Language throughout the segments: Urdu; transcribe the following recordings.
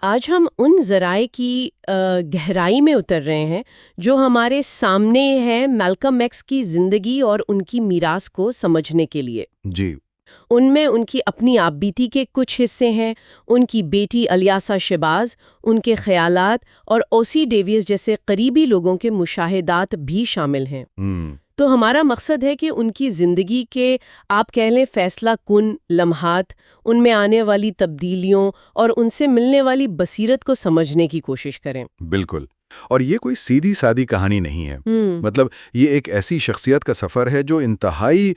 آج ہم ان ذرائع کی گہرائی میں اتر رہے ہیں جو ہمارے سامنے ہیں میلکم ایکس کی زندگی اور ان کی میراث کو سمجھنے کے لیے۔ جی۔ ان میں ان کی اپنی آپ بیتی کے کچھ حصے ہیں، ان کی بیٹی الیاسا شہباز، ان کے خیالات اور اوسی ڈیویس جیسے قریبی لوگوں کے مشاہدات بھی شامل ہیں۔ تو ہمارا مقصد ہے کہ ان کی زندگی کے آپ کہہ لیں فیصلہ کن لمحات، ان میں آنے والی تبدیلیوں اور ان سے ملنے والی بصیرت کو سمجھنے کی کوشش کریں۔ بالکل۔ اور یہ کوئی سیدھی سادی کہانی نہیں ہے۔ مطلب یہ ایک ایسی شخصیت کا سفر ہے جو انتہائی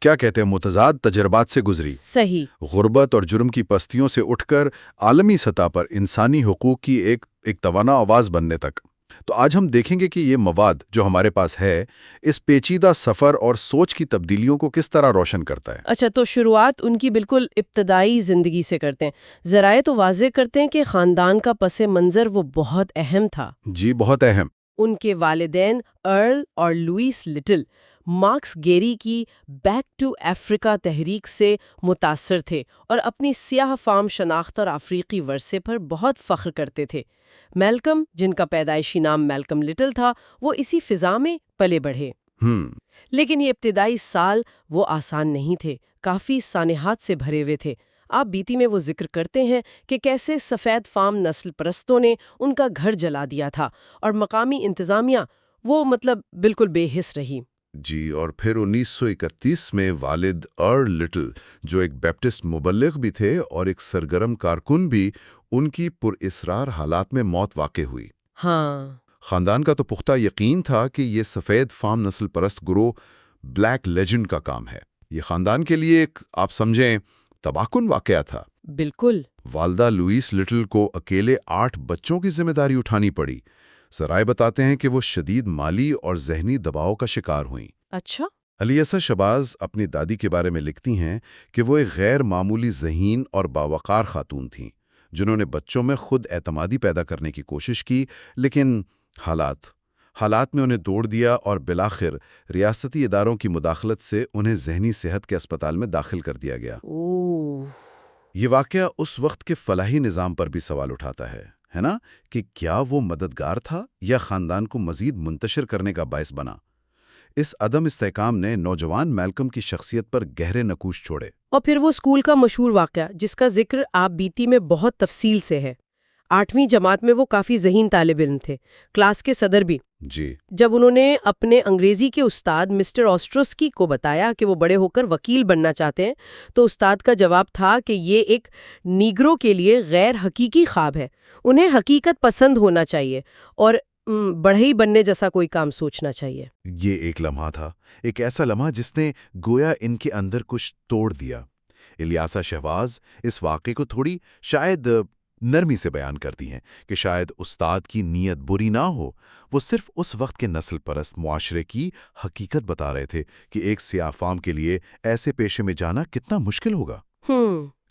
کیا کہتے ہیں متضاد تجربات سے گزری۔ صحیح۔ غربت اور جرم کی پستیوں سے اٹھ کر عالمی سطح پر انسانی حقوق کی ایک توانا آواز بننے تک۔ تو آج ہم دیکھیں گے کہ یہ مواد جو ہمارے پاس ہے اس پیچیدہ سفر اور سوچ کی تبدیلیوں کو کس طرح روشن کرتا ہے۔ اچھا، تو شروعات ان کی بالکل ابتدائی زندگی سے کرتے ہیں۔ ذرائع تو واضح کرتے ہیں کہ خاندان کا پس منظر وہ بہت اہم تھا۔ جی، بہت اہم۔ ان کے والدین ارل اور لوئس لٹل مارکس گیری کی بیک ٹو افریقہ تحریک سے متاثر تھے اور اپنی سیاہ فام شناخت اور افریقی ورثے پر بہت فخر کرتے تھے۔ میلکم، جن کا پیدائشی نام میلکم لٹل تھا، وہ اسی فضا میں پلے بڑھے۔ لیکن یہ ابتدائی سال وہ آسان نہیں تھے، کافی سانحات سے بھرے ہوئے تھے۔ آپ بیتی میں وہ ذکر کرتے ہیں کہ کیسے سفید فام نسل پرستوں نے ان کا گھر جلا دیا تھا اور مقامی انتظامیہ وہ بالکل بے حس رہی۔ جی، اور پھر 1931 میں والد ارل لٹل، جو ایک بیپٹسٹ مبلغ بھی تھے اور ایک سرگرم کارکن بھی، ان کی پراسرار حالات میں موت واقع ہوئی۔ ہاں۔ خاندان کا تو پختہ یقین تھا کہ یہ سفید فام نسل پرست گروہ بلیک لیجنڈ کا کام ہے۔ یہ خاندان کے لیے ایک آپ سمجھیں تباہ کن واقعہ تھا۔ بالکل۔ والدہ لوئس لٹل کو اکیلے 8 بچوں کی ذمہ داری اٹھانی پڑی۔ ذرائع بتاتے ہیں کہ وہ شدید مالی اور ذہنی دباؤ کا شکار ہوئیں۔ اچھا۔ الیاسا شہباز اپنی دادی کے بارے میں لکھتی ہیں کہ وہ ایک غیر معمولی ذہین اور باوقار خاتون تھیں، جنہوں نے بچوں میں خود اعتمادی پیدا کرنے کی کوشش کی، لیکن حالات میں انہیں توڑ دیا اور بالآخر ریاستی اداروں کی مداخلت سے انہیں ذہنی صحت کے اسپتال میں داخل کر دیا گیا۔ یہ واقعہ اس وقت کے فلاحی نظام پر بھی سوال اٹھاتا ہے نا، کہ کیا وہ مددگار تھا یا خاندان کو مزید منتشر کرنے کا باعث بنا؟ اس عدم استحکام نے نوجوان میلکم کی شخصیت پر گہرے نقوش چھوڑے۔ اور پھر وہ اسکول کا مشہور واقعہ جس کا ذکر آپ بیتی میں بہت تفصیل سے ہے۔ 8ویں جماعت میں وہ کافی ذہین طالب علم تھے، کلاس کے صدر بھی۔ جی۔ جب انہوں نے اپنے انگریزی کے استاد مسٹر آسٹروسکی کو بتایا کہ وہ بڑے ہو کر وکیل بننا چاہتے ہیں، تو استاد کا جواب تھا کہ یہ ایک نیگرو کے لیے غیر حقیقی خواب ہے، انہیں حقیقت پسند ہونا چاہیے اور بڑھئی بننے جیسا کوئی کام سوچنا چاہیے۔ یہ ایک لمحہ تھا، ایک ایسا لمحہ جس نے گویا ان کے اندر کچھ توڑ دیا۔ الیاسا شہباز اس واقعے کو تھوڑی شاید نرمی سے بیان کرتی ہیں کہ شاید استاد کی نیت بری نہ ہو، وہ صرف اس وقت کے نسل پرست معاشرے کی حقیقت بتا رہے تھے کہ ایک سیاہ فام کے لیے ایسے پیشے میں جانا کتنا مشکل ہوگا۔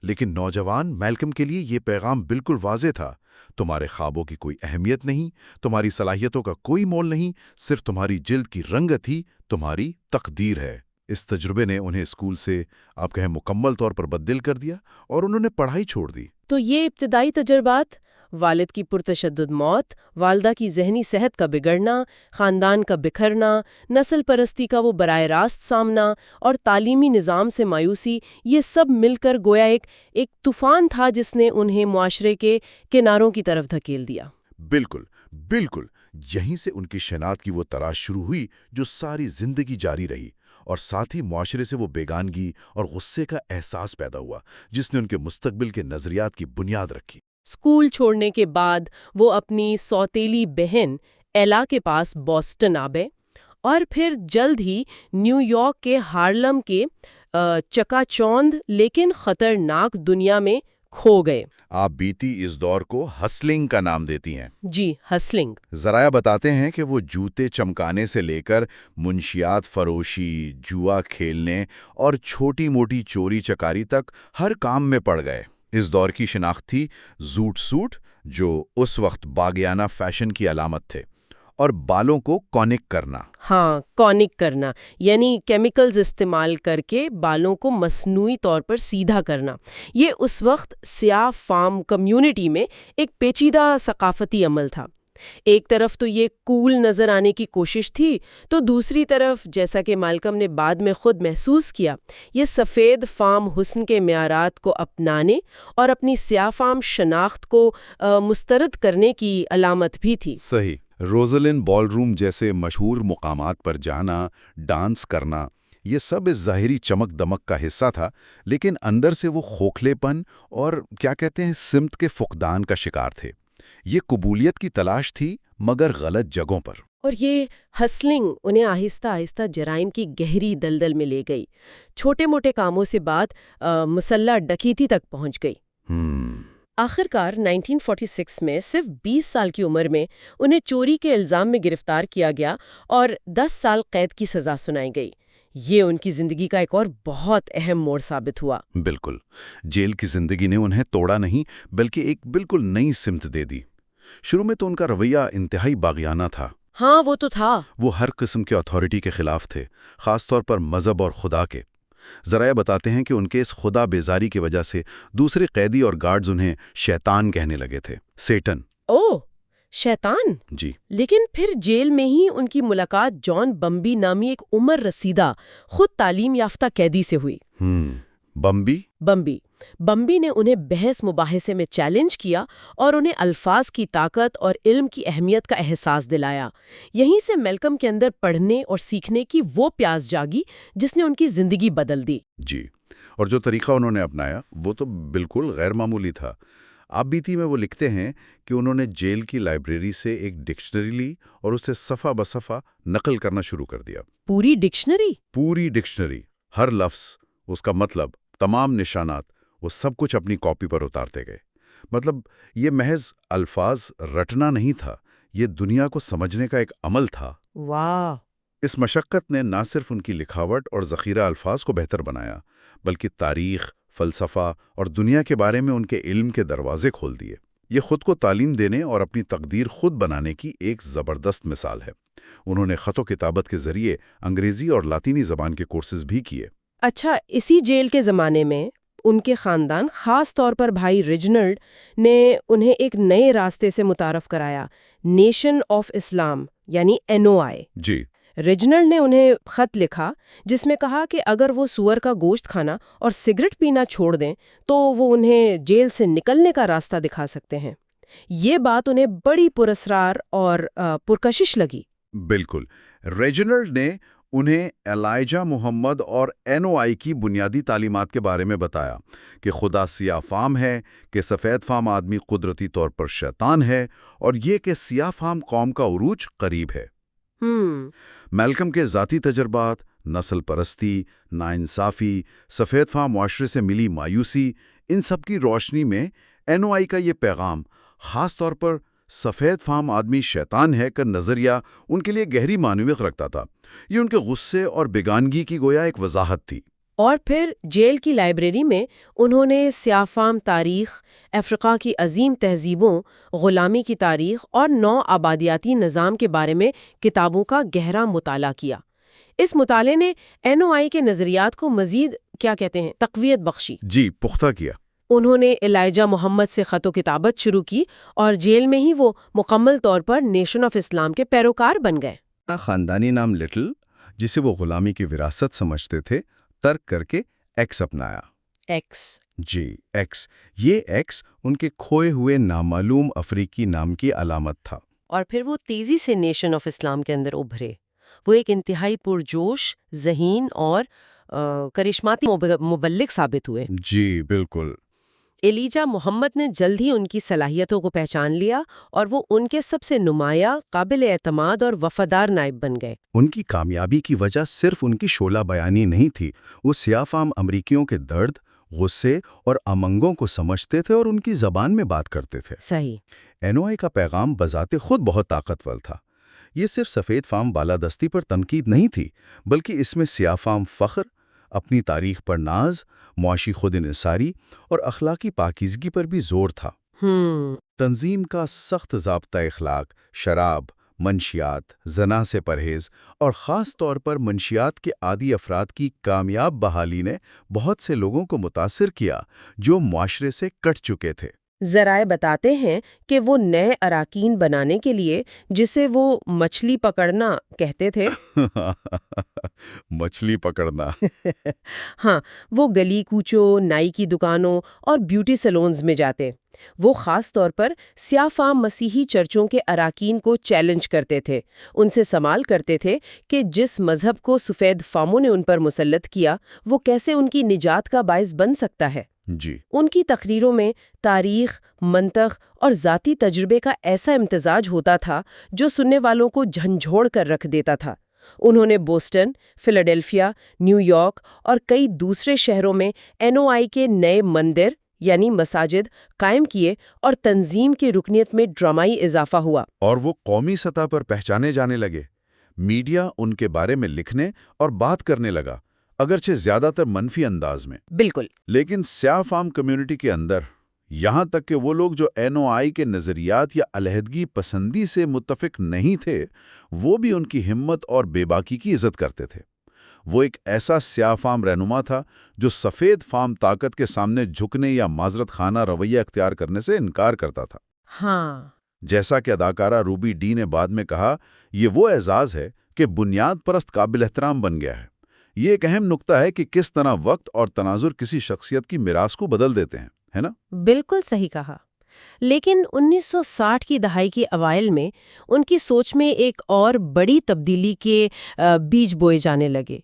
لیکن نوجوان میلکم کے لیے یہ پیغام بالکل واضح تھا: تمہارے خوابوں کی کوئی اہمیت نہیں، تمہاری صلاحیتوں کا کوئی مول نہیں، صرف تمہاری جلد کی رنگت ہی تمہاری تقدیر ہے۔ اس تجربے نے انہیں اسکول سے آپ کہیں مکمل طور پر بددل کر دیا اور انہوں نے پڑھائی چھوڑ دی۔ تو یہ ابتدائی تجربات، والد کی پرتشدد موت، والدہ کی ذہنی صحت کا بگڑنا، خاندان کا بکھرنا، نسل پرستی کا وہ براہ راست سامنا اور تعلیمی نظام سے مایوسی، یہ سب مل کر گویا ایک طوفان تھا جس نے انہیں معاشرے کے کناروں کی طرف دھکیل دیا۔ بالکل، بالکل۔ یہیں سے ان کی شناخت کی وہ تراش شروع ہوئی جو ساری زندگی جاری رہی، اور ساتھ ہی معاشرے سے وہ بیگانگی اور غصے کا احساس پیدا ہوا جس نے ان کے مستقبل کے نظریات کی بنیاد رکھی۔ اسکول چھوڑنے کے بعد وہ اپنی سوتیلی بہن ایلا کے پاس بوسٹن آ گئے اور پھر جلد ہی نیو یارک کے ہارلم کے چکا چوند لیکن خطرناک دنیا میں کھو گئے۔ آپ بیتی اس دور کو ہسلنگ کا نام دیتی ہیں۔ جی، ہسلنگ۔ ذرائع بتاتے ہیں کہ وہ جوتے چمکانے سے لے کر منشیات فروشی، جوا کھیلنے اور چھوٹی موٹی چوری چکاری تک ہر کام میں پڑ گئے۔ اس دور کی شناخت تھی زوٹ سوٹ، جو اس وقت باغیانہ فیشن کی علامت تھے، اور بالوں کو کونک کرنا۔ ہاں، کونک کرنا یعنی کیمیکلز استعمال کر کے بالوں کو مصنوعی طور پر سیدھا کرنا۔ یہ اس وقت سیاہ فام کمیونٹی میں ایک پیچیدہ ثقافتی عمل تھا۔ ایک طرف تو یہ کول نظر آنے کی کوشش تھی، تو دوسری طرف جیسا کہ مالکم نے بعد میں خود محسوس کیا، یہ سفید فام حسن کے معیارات کو اپنانے اور اپنی سیاہ فام شناخت کو مسترد کرنے کی علامت بھی تھی۔ صحیح۔ روزلن بال روم جیسے مشہور مقامات پر جانا، ڈانس کرنا، یہ سب اس ظاہری چمک دمک کا حصہ تھا، لیکن اندر سے وہ کھوکھلے پن اور کیا کہتے ہیں سمت کے فقدان کا شکار تھے۔ یہ قبولیت کی تلاش تھی، مگر غلط جگہوں پر۔ اور یہ ہسلنگ انہیں آہستہ آہستہ جرائم کی گہری دلدل میں لے گئی۔ چھوٹے موٹے کاموں سے بات مسلح ڈکیتی تک پہنچ گئی۔ آخر کار 1946 میں صرف 20 سال کی عمر میں انہیں چوری کے الزام میں گرفتار کیا گیا اور 10 سال قید کی سزا سنائی گئی۔ یہ ان کی زندگی کا ایک اور بہت اہم موڑ ثابت ہوا۔ بالکل، جیل کی زندگی نے انہیں توڑا نہیں بلکہ ایک بالکل نئی سمت دے دی۔ شروع میں تو ان کا رویہ انتہائی باغیانہ تھا۔ ہاں، وہ تو تھا۔ وہ ہر قسم کے اتھارٹی کے خلاف تھے، خاص طور پر مذہب اور خدا کے۔ ذرائع بتاتے ہیں کہ ان کے اس خدا بیزاری کی وجہ سے دوسرے قیدی اور گارڈز انہیں شیطان کہنے لگے تھے، سیٹن۔ اوہ، شیطان؟ جی۔ لیکن پھر جیل میں ہی ان کی ملاقات جان بمبی نامی ایک عمر رسیدہ خود تعلیم یافتہ قیدی سے ہوئی۔ بمبی نے انہیں بحث مباحثے میں چیلنج کیا اور انہیں الفاظ کی طاقت اور علم کی اہمیت کا احساس دلایا۔ یہیں سے میلکم کے اندر پڑھنے اور سیکھنے کی وہ پیاس جاگی جس نے ان کی زندگی بدل دی۔ جی، اور جو طریقہ انہوں نے اپنایا وہ تو بالکل غیر معمولی تھا۔ آپ بیتی میں وہ لکھتے ہیں کہ انہوں نے جیل کی لائبریری سے ایک ڈکشنری لی اور اسے صفحہ بصفحہ نقل کرنا شروع کر دیا۔ پوری ڈکشنری؟ پوری ڈکشنری، ہر لفظ، اس کا مطلب، تمام نشانات، وہ سب کچھ اپنی کاپی پر اتارتے گئے۔ مطلب یہ محض الفاظ رٹنا نہیں تھا، یہ دنیا کو سمجھنے کا ایک عمل تھا۔ واہ! اس مشقت نے نہ صرف ان کی لکھاوٹ اور ذخیرہ الفاظ کو بہتر بنایا، بلکہ تاریخ، فلسفہ اور دنیا کے بارے میں ان کے علم کے دروازے کھول دیے۔ یہ خود کو تعلیم دینے اور اپنی تقدیر خود بنانے کی ایک زبردست مثال ہے۔ انہوں نے خط و کتابت کے ذریعے انگریزی اور لاطینی زبان کے کورسز بھی کیے۔ اچھا، اسی جیل کے زمانے میں ان کے خاندان، خاص طور پر بھائی ریجنلڈ نے انہیں ایک نئے راستے سے متعارف کرایا، نیشن آف اسلام یعنی NOI۔ جی۔ ریجنلڈ نے انہیں خط لکھا جس میں کہا کہ اگر وہ سور کا گوشت کھانا اور سگریٹ پینا چھوڑ دیں تو وہ انہیں جیل سے نکلنے کا راستہ دکھا سکتے ہیں۔ یہ بات انہیں بڑی پراسرار اور پرکشش لگی۔ بالکل۔ ریجنلڈ نے انہیں ایلائجہ محمد اور NOI کی بنیادی تعلیمات کے بارے میں بتایا کہ خدا سیاہ فام ہے، کہ سفید فام آدمی قدرتی طور پر شیطان ہے، اور یہ کہ سیاہ فام قوم کا عروج قریب ہے۔ میلکم کے ذاتی تجربات، نسل پرستی، ناانصافی، سفید فام معاشرے سے ملی مایوسی، ان سب کی روشنی میں NOI کا یہ پیغام، خاص طور پر سفید فام آدمی شیطان ہے کا نظریہ، ان کے لیے گہری معنویت رکھتا تھا۔ یہ ان کے غصے اور بیگانگی کی گویا ایک وضاحت تھی۔ اور پھر جیل کی لائبریری میں انہوں نے سیاہ فام تاریخ، افریقہ کی عظیم تہذیبوں، غلامی کی تاریخ اور نو آبادیاتی نظام کے بارے میں کتابوں کا گہرا مطالعہ کیا۔ اس مطالعے نے NOI کے نظریات کو مزید تقویت بخشی۔ جی، پختہ کیا۔ انہوں نے ایلائجہ محمد سے خط و کتابت شروع کی اور جیل میں ہی وہ مکمل طور پر نیشن آف اسلام کے پیروکار بن گئے۔ خاندانی نام لٹل، جسے وہ غلامی کی وراثت سمجھتے تھے، ترک کر کے ایکس اپنایا۔ ایکس؟ جی، ایکس۔ یہ ایکس ان کے کھوئے ہوئے نامعلوم افریقی نام کی علامت تھا۔ اور پھر وہ تیزی سے نیشن آف اسلام کے اندر ابھرے۔ وہ ایک انتہائی پرجوش، ذہین اور کرشماتی مبلغ ثابت ہوئے۔ جی، بالکل۔ ایلیجہ محمد نے جلد ہی ان کی صلاحیتوں کو پہچان لیا اور وہ ان کے سب سے نمایاں، قابل اعتماد اور وفادار نائب بن گئے۔ ان کی کامیابی کی وجہ صرف ان کی شعلہ بیانی نہیں تھی، وہ سیاہ فام امریکیوں کے درد، غصے اور امنگوں کو سمجھتے تھے اور ان کی زبان میں بات کرتے تھے۔ صحیح۔ NOI کا پیغام بذات خود بہت طاقتور تھا۔ یہ صرف سفید فام بالادستی پر تنقید نہیں تھی، بلکہ اس میں سیاہ فام فخر، اپنی تاریخ پر ناز، معاشی خود انحصاری اور اخلاقی پاکیزگی پر بھی زور تھا۔ تنظیم کا سخت ضابطہ اخلاق، شراب، منشیات، زنا سے پرہیز اور خاص طور پر منشیات کے عادی افراد کی کامیاب بحالی نے بہت سے لوگوں کو متاثر کیا جو معاشرے سے کٹ چکے تھے۔ ذرائع بتاتے ہیں کہ وہ نئے اراکین بنانے کے لیے، جسے وہ مچھلی پکڑنا کہتے تھے مچھلی پکڑنا ہاں، وہ گلی کوچوں، نائی کی دکانوں اور بیوٹی سیلونز میں جاتے۔ وہ خاص طور پر سیاہ فام مسیحی چرچوں کے اراکین کو چیلنج کرتے تھے، ان سے سوال کرتے تھے کہ جس مذہب کو سفید فاموں نے ان پر مسلط کیا، وہ کیسے ان کی نجات کا باعث بن سکتا ہے۔ جی، ان کی تقریروں میں تاریخ، منطق اور ذاتی تجربے کا ایسا امتزاج ہوتا تھا جو سننے والوں کو جھنجھوڑ کر رکھ دیتا تھا۔ انہوں نے بوسٹن، فیلاڈیلفیا، نیو یارک اور کئی دوسرے شہروں میں NOI کے نئے مندر یعنی مساجد قائم کیے اور تنظیم کی رکنیت میں ڈرامائی اضافہ ہوا۔ اور وہ قومی سطح پر پہچانے جانے لگے۔ میڈیا ان کے بارے میں لکھنے اور بات کرنے لگا، اگرچہ زیادہ تر منفی انداز میں۔ بالکل۔ لیکن سیاہ فام کمیونٹی کے اندر، یہاں تک کہ وہ لوگ جو NOI کے نظریات یا علیحدگی پسندی سے متفق نہیں تھے، وہ بھی ان کی ہمت اور بے باکی کی عزت کرتے تھے۔ وہ ایک ایسا سیاہ فام رہنما تھا جو سفید فام طاقت کے سامنے جھکنے یا معذرت خانہ رویہ اختیار کرنے سے انکار کرتا تھا۔ ہاں، جیسا کہ اداکارہ روبی ڈی نے بعد میں کہا، یہ وہ اعزاز ہے کہ بنیاد پرست قابل احترام بن گیا ہے۔ یہ ایک اہم نقطہ ہے کہ کس طرح وقت اور تناظر کسی شخصیت کی میراث کو بدل دیتے ہیں، ہے نا؟ بالکل صحیح کہا۔ لیکن 1960 کی دہائی کے اوائل میں ان کی سوچ میں ایک اور بڑی تبدیلی کے بیج بوئے جانے لگے۔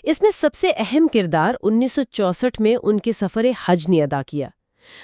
اس میں سب سے اہم کردار 1964 میں ان کے سفر حج نے ادا کیا۔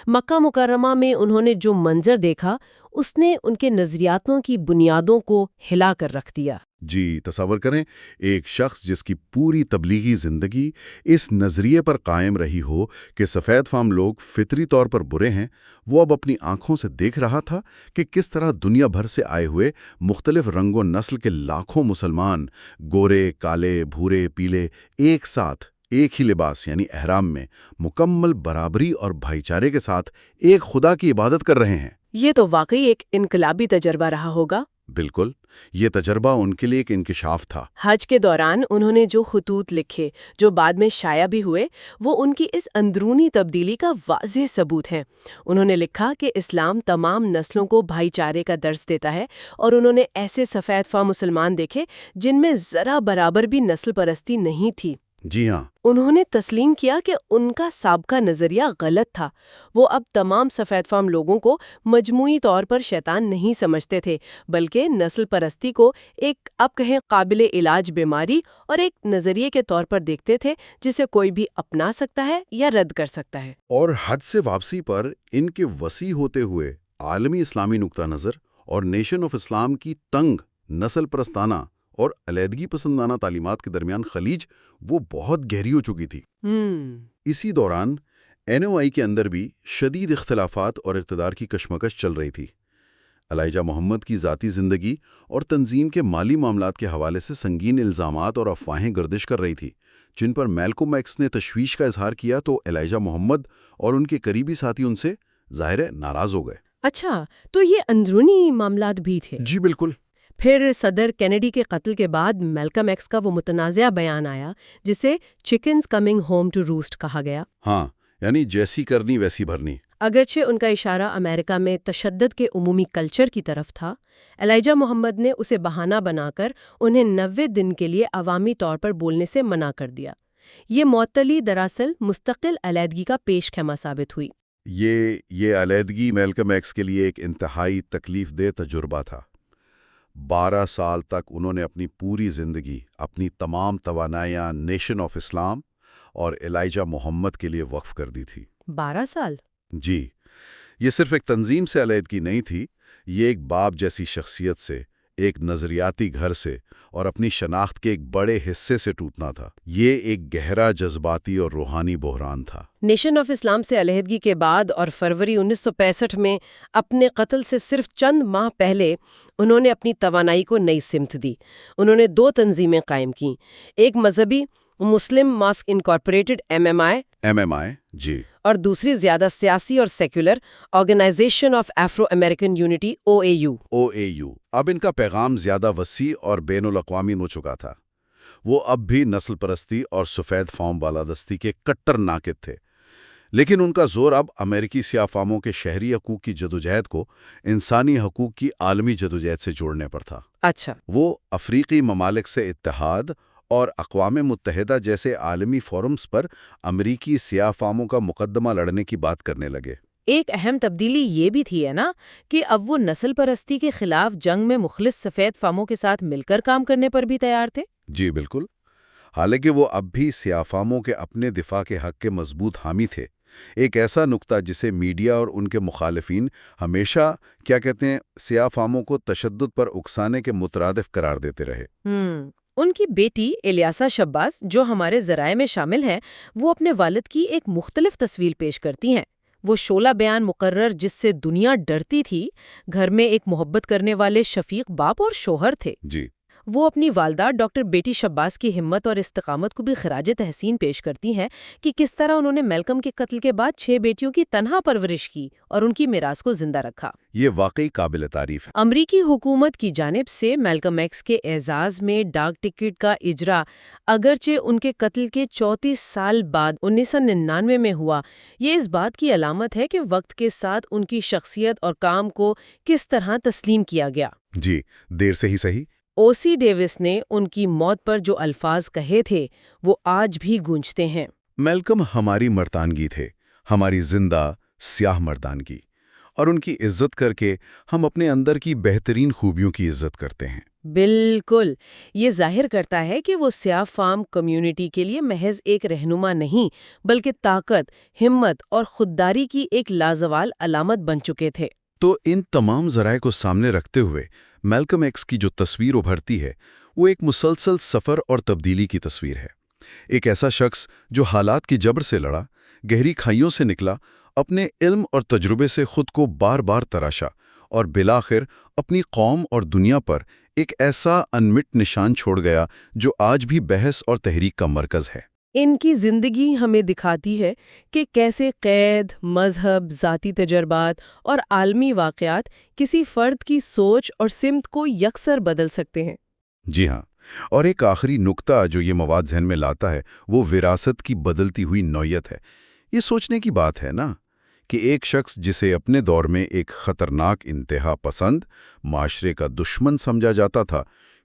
مکہ مکرمہ میں انہوں نے جو منظر دیکھا، اس نے ان کے نظریاتوں کی بنیادوں کو ہلا کر رکھ دیا۔ جی، تصور کریں ایک شخص جس کی پوری تبلیغی زندگی اس نظریے پر قائم رہی ہو کہ سفید فام لوگ فطری طور پر برے ہیں، وہ اب اپنی آنکھوں سے دیکھ رہا تھا کہ کس طرح دنیا بھر سے آئے ہوئے مختلف رنگ و نسل کے لاکھوں مسلمان، گورے، کالے، بھورے، پیلے، ایک ساتھ ایک ہی لباس یعنی احرام میں مکمل برابری اور بھائی چارے کے ساتھ ایک خدا کی عبادت کر رہے ہیں۔ یہ تو واقعی ایک انقلابی تجربہ رہا ہوگا۔ بالکل، یہ تجربہ ان کے لیے ایک انکشاف تھا۔ حج کے دوران انہوں نے جو خطوط لکھے، جو بعد میں شائع بھی ہوئے، وہ ان کی اس اندرونی تبدیلی کا واضح ثبوت ہے۔ انہوں نے لکھا کہ اسلام تمام نسلوں کو بھائی چارے کا درس دیتا ہے، اور انہوں نے ایسے سفید فام مسلمان دیکھے جن میں ذرا برابر بھی نسل پرستی نہیں تھی۔ جی ہاں، انہوں نے تسلیم کیا کہ ان کا سابقہ نظریہ غلط تھا۔ وہ اب تمام سفید فام لوگوں کو مجموعی طور پر شیطان نہیں سمجھتے تھے، بلکہ نسل پرستی کو ایک اب کہیں قابل علاج بیماری اور ایک نظریے کے طور پر دیکھتے تھے جسے کوئی بھی اپنا سکتا ہے یا رد کر سکتا ہے۔ اور حج سے واپسی پر ان کے وسیع ہوتے ہوئے عالمی اسلامی نقطہ نظر اور نیشن آف اسلام کی تنگ نسل پرستانہ اور علیحدگی پسندانہ تعلیمات کے درمیان خلیج وہ بہت گہری ہو چکی تھی۔ اسی دوران NOI کے اندر بھی شدید اختلافات اور اقتدار کی کشمکش چل رہی تھی۔ الائجہ محمد کی ذاتی زندگی اور تنظیم کے مالی معاملات کے حوالے سے سنگین الزامات اور افواہیں گردش کر رہی تھی، جن پر میلکوم ایکس نے تشویش کا اظہار کیا تو الائجہ محمد اور ان کے قریبی ساتھی ان سے ظاہر ناراض ہو گئے۔ اچھا، تو یہ اندرونی معاملات بھی تھے؟ جی بالکل۔ پھر صدر کینیڈی کے قتل کے بعد میلکم ایکس کا وہ متنازع بیان آیا جسے chickens coming home to roast کہا گیا۔ ہاں، یعنی جیسی کرنی ویسی بھرنی۔ اگرچہ ان کا اشارہ امریکہ میں تشدد کے عمومی کلچر کی طرف تھا، الائجہ محمد نے اسے بہانہ بنا کر انہیں 90 دن کے لیے عوامی طور پر بولنے سے منع کر دیا۔ یہ معطلی دراصل مستقل علیحدگی کا پیش خیمہ ثابت ہوئی۔ یہ علیحدگی میلکم ایکس کے لیے ایک انتہائی تکلیف دہ تجربہ تھا۔ 12 سال تک انہوں نے اپنی پوری زندگی، اپنی تمام توانائیاں نیشن آف اسلام اور الائجہ محمد کے لیے وقف کر دی تھی۔ 12 سال؟ جی، یہ صرف ایک تنظیم سے علیحدگی نہیں تھی، یہ ایک باپ جیسی شخصیت سے، ایک نظریاتی گھر سے اور اپنی شناخت کے ایک بڑے حصے سے ٹوٹنا تھا۔ یہ ایک گہرا جذباتی اور روحانی بحران تھا۔ نیشن آف اسلام سے علیحدگی کے بعد اور فروری 1965 میں اپنے قتل سے صرف چند ماہ پہلے انہوں نے اپنی توانائی کو نئی سمت دی۔ انہوں نے 2 تنظیمیں قائم کیں، ایک مذہبی مسلم ماسک انکارپوریٹڈ MMI، جی، اور دوسری زیادہ سیاسی اور secular, organization of Afro American unity OAU۔ OAU اب ان کا پیغام زیادہ وسیع اور بین الاقوامی ہو چکا تھا۔ وہ اب بھی نسل پرستی اور سفید فام بالادستی کے کٹر ناقد تھے، لیکن ان کا زور اب امریکی سیاہ فاموں کے شہری حقوق کی جدوجہد کو انسانی حقوق کی عالمی جدوجہد سے جوڑنے پر تھا۔ اچھا۔ وہ افریقی ممالک سے اتحاد اور اقوام متحدہ جیسے عالمی فورمز پر امریکی سیاہ فاموں کا مقدمہ لڑنے کی بات کرنے لگے۔ ایک اہم تبدیلی یہ بھی تھی نا کہ اب وہ نسل پرستی کے خلاف جنگ میں مخلص سفید فاموں کے ساتھ مل کر کام کرنے پر بھی تیار تھے۔ جی بالکل، حالانکہ وہ اب بھی سیاہ فاموں کے اپنے دفاع کے حق کے مضبوط حامی تھے، ایک ایسا نقطہ جسے میڈیا اور ان کے مخالفین ہمیشہ سیاہ فاموں کو تشدد پر اکسانے کے مترادف قرار دیتے رہے۔ ان کی بیٹی الیاسا شباز، جو ہمارے ذرائع میں شامل ہیں، وہ اپنے والد کی ایک مختلف تصویر پیش کرتی ہیں۔ وہ شعلہ بیان مقرر جس سے دنیا ڈرتی تھی، گھر میں ایک محبت کرنے والے شفیق باپ اور شوہر تھے۔ جی، وہ اپنی والدہ ڈاکٹر بیٹی شباز کی ہمت اور استقامت کو بھی خراج تحسین پیش کرتی ہیں کہ کس طرح انہوں نے میلکم کے قتل کے بعد 6 بیٹیوں کی تنہا پرورش کی اور ان کی میراث کو زندہ رکھا۔ یہ واقعی قابل تعریف ہے۔ امریکی حکومت کی جانب سے میلکم ایکس کے اعزاز میں ڈاک ٹکٹ کا اجرا اگرچہ ان کے قتل کے 34 سال بعد 1999 میں ہوا، یہ اس بات کی علامت ہے کہ وقت کے ساتھ ان کی شخصیت اور کام کو کس طرح تسلیم کیا گیا۔ جی، دیر سے ہی صحیح۔ OC ڈیوس نے ان کی موت پر جو الفاظ کہے تھے وہ آج بھی گونجتے ہیں۔ میلکم ہماری مردانگی تھے، ہماری زندہ سیاہ مردانگی، اور ان کی عزت کر کے ہم اپنے اندر کی بہترین خوبیوں کی عزت کرتے ہیں۔ بالکل، یہ ظاہر کرتا ہے کہ وہ سیاہ فام کمیونٹی کے لیے محض ایک رہنما نہیں بلکہ طاقت، ہمت اور خودداری کی ایک لازوال علامت بن چکے تھے۔ تو ان تمام ذرائع کو سامنے رکھتے ہوئے میلکم ایکس کی جو تصویر ابھرتی ہے وہ ایک مسلسل سفر اور تبدیلی کی تصویر ہے۔ ایک ایسا شخص جو حالات کی جبر سے لڑا، گہری کھائیوں سے نکلا، اپنے علم اور تجربے سے خود کو بار بار تراشا اور بالآخر اپنی قوم اور دنیا پر ایک ایسا انمٹ نشان چھوڑ گیا جو آج بھی بحث اور تحریک کا مرکز ہے۔ ان کی زندگی ہمیں دکھاتی ہے کہ کیسے قید، مذہب، ذاتی تجربات اور عالمی واقعات کسی فرد کی سوچ اور سمت کو یکسر بدل سکتے ہیں۔ جی ہاں، اور ایک آخری نکتہ جو یہ مواد ذہن میں لاتا ہے وہ وراثت کی بدلتی ہوئی نوعیت ہے۔ یہ سوچنے کی بات ہے نا کہ ایک شخص جسے اپنے دور میں ایک خطرناک انتہا پسند معاشرے کا دشمن سمجھا جاتا تھا،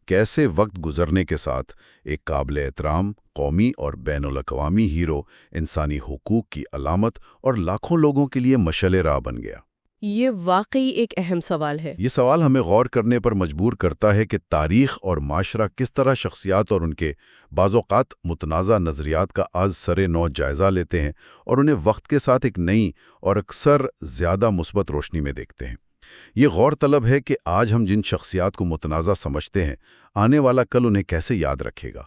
کیسے وقت گزرنے کے ساتھ ایک قابل احترام قومی اور بین الاقوامی ہیرو، انسانی حقوق کی علامت اور لاکھوں لوگوں کے لیے مشعل راہ بن گیا۔ یہ واقعی ایک اہم سوال ہے۔ یہ سوال ہمیں غور کرنے پر مجبور کرتا ہے کہ تاریخ اور معاشرہ کس طرح شخصیات اور ان کے بعض اوقات متنازع نظریات کا آج سر نو جائزہ لیتے ہیں اور انہیں وقت کے ساتھ ایک نئی اور اکثر زیادہ مثبت روشنی میں دیکھتے ہیں۔ یہ غور طلب ہے کہ آج ہم جن شخصیات کو متنازع سمجھتے ہیں، آنے والا کل انہیں کیسے یاد رکھے گا۔